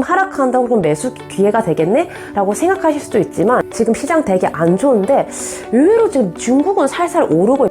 하락한다고 그럼 매수 기회가 되겠네? 라고 생각하실 수도 있지만 지금 시장 되게 안 좋은데 의외로 지금 중국은 살살 오르고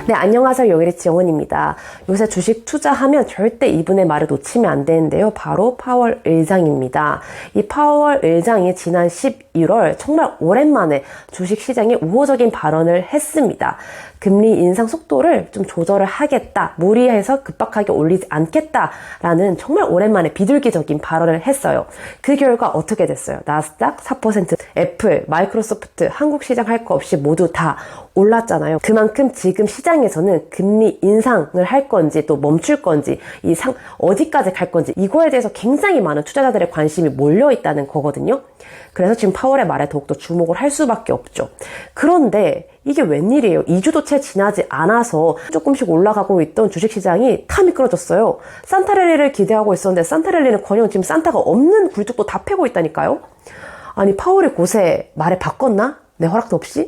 네, 안녕하세요. 요일이치 영은입니다. 요새 주식 투자하면 절대 이분의 말을 놓치면 안 되는데요. 바로 파월 의장입니다. 이 파월 의장이 지난 11월 정말 오랜만에 주식시장에 우호적인 발언을 했습니다. 금리 인상 속도를 좀 조절을 하겠다, 무리해서 급박하게 올리지 않겠다라는 정말 오랜만에 비둘기적인 발언을 했어요. 그 결과 어떻게 됐어요? 나스닥 4%, 애플, 마이크로소프트, 한국 시장 할 거 없이 모두 다 올랐잖아요. 그만큼 지금 시장에서는 금리 인상을 할 건지 또 멈출 건지 어디까지 갈 건지 이거에 대해서 굉장히 많은 투자자들의 관심이 몰려 있다는 거거든요. 그래서 지금 파월의 말에 더욱더 주목을 할 수밖에 없죠. 그런데 이게 웬일이에요? 2주도 채 지나지 않아서 조금씩 올라가고 있던 주식시장이 다 미끄러졌어요. 산타랠리를 기대하고 있었는데 산타랠리는커녕 지금 산타가 없는 굴뚝도 다 패고 있다니까요. 아니 파월이 곳에 말을 바꿨나? 내 허락도 없이?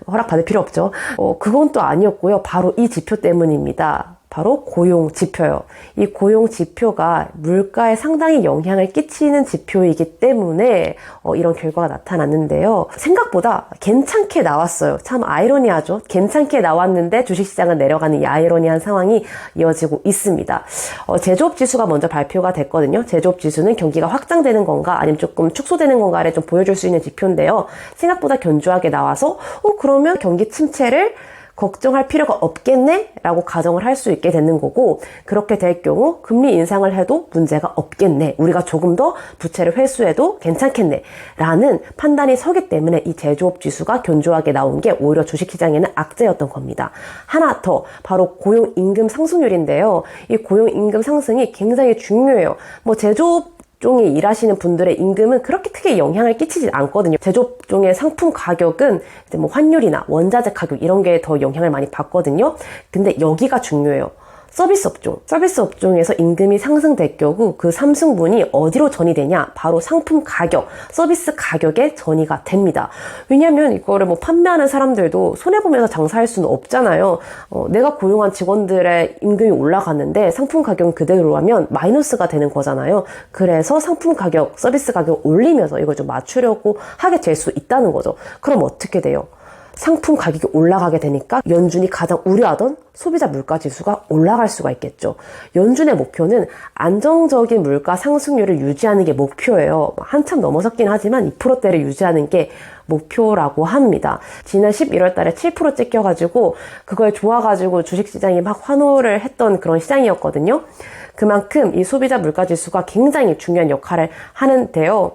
허락 받을 필요 없죠. 그건 또 아니었고요. 바로 이 지표 때문입니다. 바로 고용 지표요. 이 고용 지표가 물가에 상당히 영향을 끼치는 지표이기 때문에 이런 결과가 나타났는데요. 생각보다 괜찮게 나왔어요. 참 아이러니하죠. 괜찮게 나왔는데 주식시장은 내려가는 이 아이러니한 상황이 이어지고 있습니다. 제조업 지수가 먼저 발표가 됐거든요. 제조업 지수는 경기가 확장되는 건가 아니면 조금 축소되는 건가를 좀 보여줄 수 있는 지표인데요. 생각보다 견조하게 나와서 그러면 경기 침체를 걱정할 필요가 없겠네? 라고 가정을 할 수 있게 되는 거고, 그렇게 될 경우 금리 인상을 해도 문제가 없겠네. 우리가 조금 더 부채를 회수해도 괜찮겠네. 라는 판단이 서기 때문에 이 제조업 지수가 견조하게 나온 게 오히려 주식시장에는 악재였던 겁니다. 하나 더, 바로 고용임금 상승률인데요. 이 고용임금 상승이 굉장히 중요해요. 제조업 종에 일하시는 분들의 임금은 그렇게 크게 영향을 끼치지 않거든요. 제조업종의 상품 가격은 이제 환율이나 원자재 가격 이런 게 더 영향을 많이 받거든요. 근데 여기가 중요해요. 서비스 업종에서 임금이 상승될 경우 그 상승분이 어디로 전이되냐? 바로 상품 가격, 서비스 가격에 전이가 됩니다. 왜냐면 이거를 판매하는 사람들도 손해보면서 장사할 수는 없잖아요. 내가 고용한 직원들의 임금이 올라갔는데 상품 가격은 그대로라면 마이너스가 되는 거잖아요. 그래서 상품 가격, 서비스 가격 올리면서 이걸 좀 맞추려고 하게 될 수 있다는 거죠. 그럼 어떻게 돼요? 상품 가격이 올라가게 되니까 연준이 가장 우려하던 소비자 물가 지수가 올라갈 수가 있겠죠. 연준의 목표는 안정적인 물가 상승률을 유지하는 게 목표예요. 한참 넘어섰긴 하지만 2%대를 유지하는 게 목표라고 합니다. 지난 11월 달에 7% 찍혀가지고 그거에 좋아가지고 주식시장이 막 환호를 했던 그런 시장이었거든요. 그만큼 이 소비자 물가 지수가 굉장히 중요한 역할을 하는데요.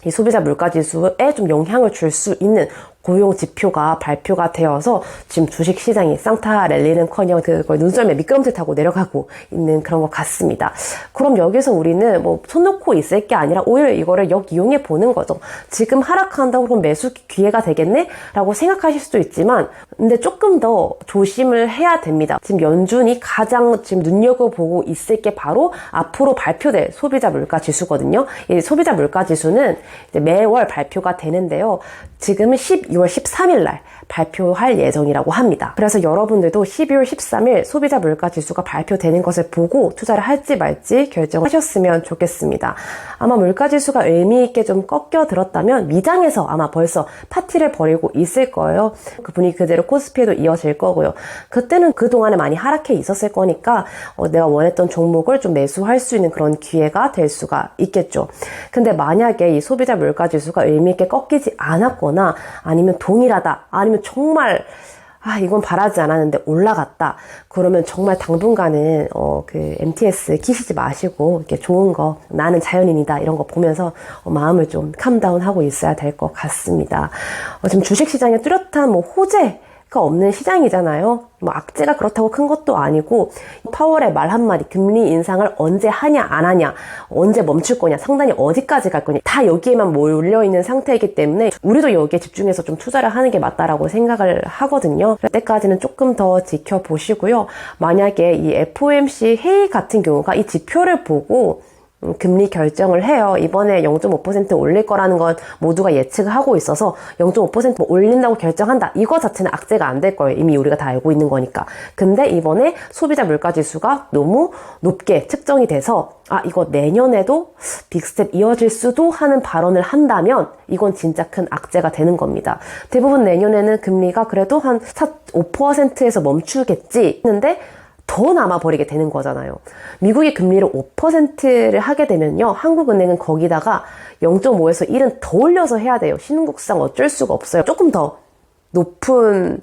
이 소비자 물가 지수에 좀 영향을 줄 수 있는 고용 지표가 발표가 되어서 지금 주식 시장이 쌍타 랠리는커녕 그걸 눈썰매 미끄럼틀 타고 내려가고 있는 그런 것 같습니다. 그럼 여기서 우리는 손 놓고 있을 게 아니라 오히려 이거를 역이용해 보는 거죠. 지금 하락한다고 그럼 매수 기회가 되겠네? 라고 생각하실 수도 있지만 근데 조금 더 조심을 해야 됩니다. 지금 연준이 가장 지금 눈여겨보고 있을 게 바로 앞으로 발표될 소비자 물가 지수거든요. 이 소비자 물가 지수는 이제 매월 발표가 되는데요. 지금은 12월 13일 날 발표할 예정이라고 합니다. 그래서 여러분들도 12월 13일 소비자 물가 지수가 발표되는 것을 보고 투자를 할지 말지 결정하셨으면 좋겠습니다. 아마 물가 지수가 의미 있게 좀 꺾여 들었다면 미장에서 아마 벌써 파티를 벌이고 있을 거예요. 그 분위기 그대로 코스피에도 이어질 거고요. 그때는 그동안에 많이 하락해 있었을 거니까 내가 원했던 종목을 좀 매수할 수 있는 그런 기회가 될 수가 있겠죠. 근데 만약에 이 소비자 물가 지수가 의미 있게 꺾이지 않았거나 아니면 동일하다 아니면 정말 이건 바라지 않았는데 올라갔다. 그러면 정말 당분간은 MTS 키시지 마시고 이렇게 좋은 거 나는 자연인이다 이런 거 보면서 마음을 좀 캄다운하고 있어야 될 것 같습니다. 지금 주식시장에 뚜렷한 호재가 없는 시장이잖아요. 악재가 그렇다고 큰 것도 아니고 파월의 말 한마디 금리 인상을 언제 하냐 안 하냐 언제 멈출 거냐 상단이 어디까지 갈 거냐 다 여기에만 몰려있는 상태이기 때문에 우리도 여기에 집중해서 좀 투자를 하는 게 맞다라고 생각을 하거든요. 그때까지는 조금 더 지켜보시고요. 만약에 이 FOMC 회의 같은 경우가 이 지표를 보고 금리 결정을 해요. 이번에 0.5% 올릴 거라는 건 모두가 예측을 하고 있어서 0.5% 올린다고 결정한다. 이거 자체는 악재가 안 될 거예요. 이미 우리가 다 알고 있는 거니까. 근데 이번에 소비자 물가지수가 너무 높게 측정이 돼서 이거 내년에도 빅스텝 이어질 수도 하는 발언을 한다면 이건 진짜 큰 악재가 되는 겁니다. 대부분 내년에는 금리가 그래도 한 5%에서 멈추겠지 했는데 더 남아버리게 되는 거잖아요. 미국이 금리를 5%를 하게 되면요. 한국은행은 거기다가 0.5에서 1은 더 올려서 해야 돼요. 신흥국상 어쩔 수가 없어요. 조금 더 높은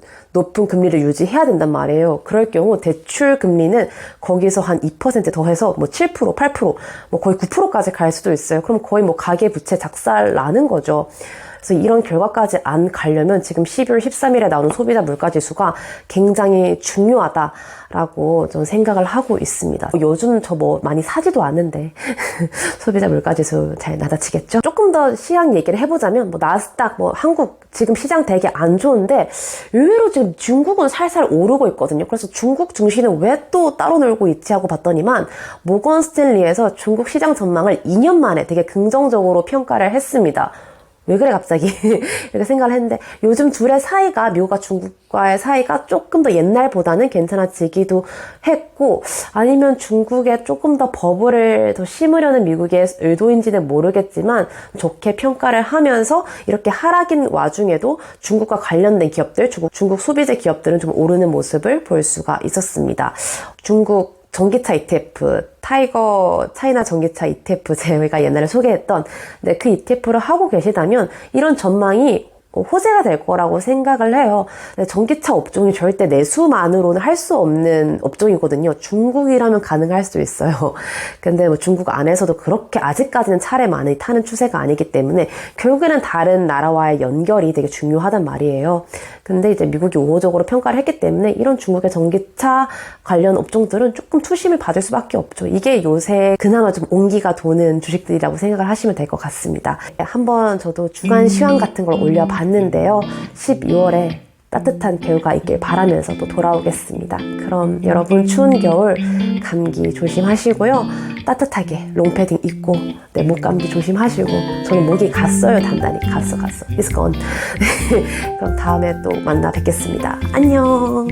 금리를 유지해야 된단 말이에요. 그럴 경우 대출 금리는 거기서 한 2% 더해서 7%, 8%, 거의 9%까지 갈 수도 있어요. 그럼 거의 가계 부채 작살 나는 거죠. 그래서 이런 결과까지 안 가려면 지금 12월 13일에 나오는 소비자 물가지수가 굉장히 중요하다라고 저는 생각을 하고 있습니다. 요즘 저 많이 사지도 않는데 소비자 물가지수 잘 나다치겠죠? 조금 더 시향 얘기를 해보자면 나스닥, 한국 지금 시장 되게 안 좋은데 의외로 지금 중국은 살살 오르고 있거든요. 그래서 중국 증시는 왜 또 따로 놀고 있지 하고 봤더니만 모건 스탠리에서 중국 시장 전망을 2년 만에 되게 긍정적으로 평가를 했습니다. 왜 그래 갑자기 이렇게 생각을 했는데 요즘 둘의 사이가 미국과 중국과의 사이가 조금 더 옛날보다는 괜찮아지기도 했고 아니면 중국에 조금 더 버블을 더 심으려는 미국의 의도인지는 모르겠지만 좋게 평가를 하면서 이렇게 하락인 와중에도 중국과 관련된 기업들 중국 소비재 기업들은 좀 오르는 모습을 볼 수가 있었습니다. 중국 전기차 ETF, 타이거 차이나 전기차 ETF 제가 옛날에 소개했던 그 ETF를 하고 계시다면 이런 전망이 호재가 될 거라고 생각을 해요. 전기차 업종이 절대 내수만으로는 할 수 없는 업종이거든요. 중국이라면 가능할 수도 있어요. 근데 중국 안에서도 그렇게 아직까지는 차를 많이 타는 추세가 아니기 때문에 결국에는 다른 나라와의 연결이 되게 중요하단 말이에요. 근데 이제 미국이 우호적으로 평가를 했기 때문에 이런 중국의 전기차 관련 업종들은 조금 투심을 받을 수밖에 없죠. 이게 요새 그나마 좀 온기가 도는 주식들이라고 생각을 하시면 될 것 같습니다. 한번 저도 주간 시황 같은 걸 올려봤는데요. 12월에 따뜻한 결과 있길 바라면서 또 돌아오겠습니다. 그럼 여러분 추운 겨울 감기 조심하시고요. 따뜻하게 롱패딩 입고 목감기 조심하시고 저는 목이 갔어요. 단단히 갔어. It's gone. 그럼 다음에 또 만나 뵙겠습니다. 안녕.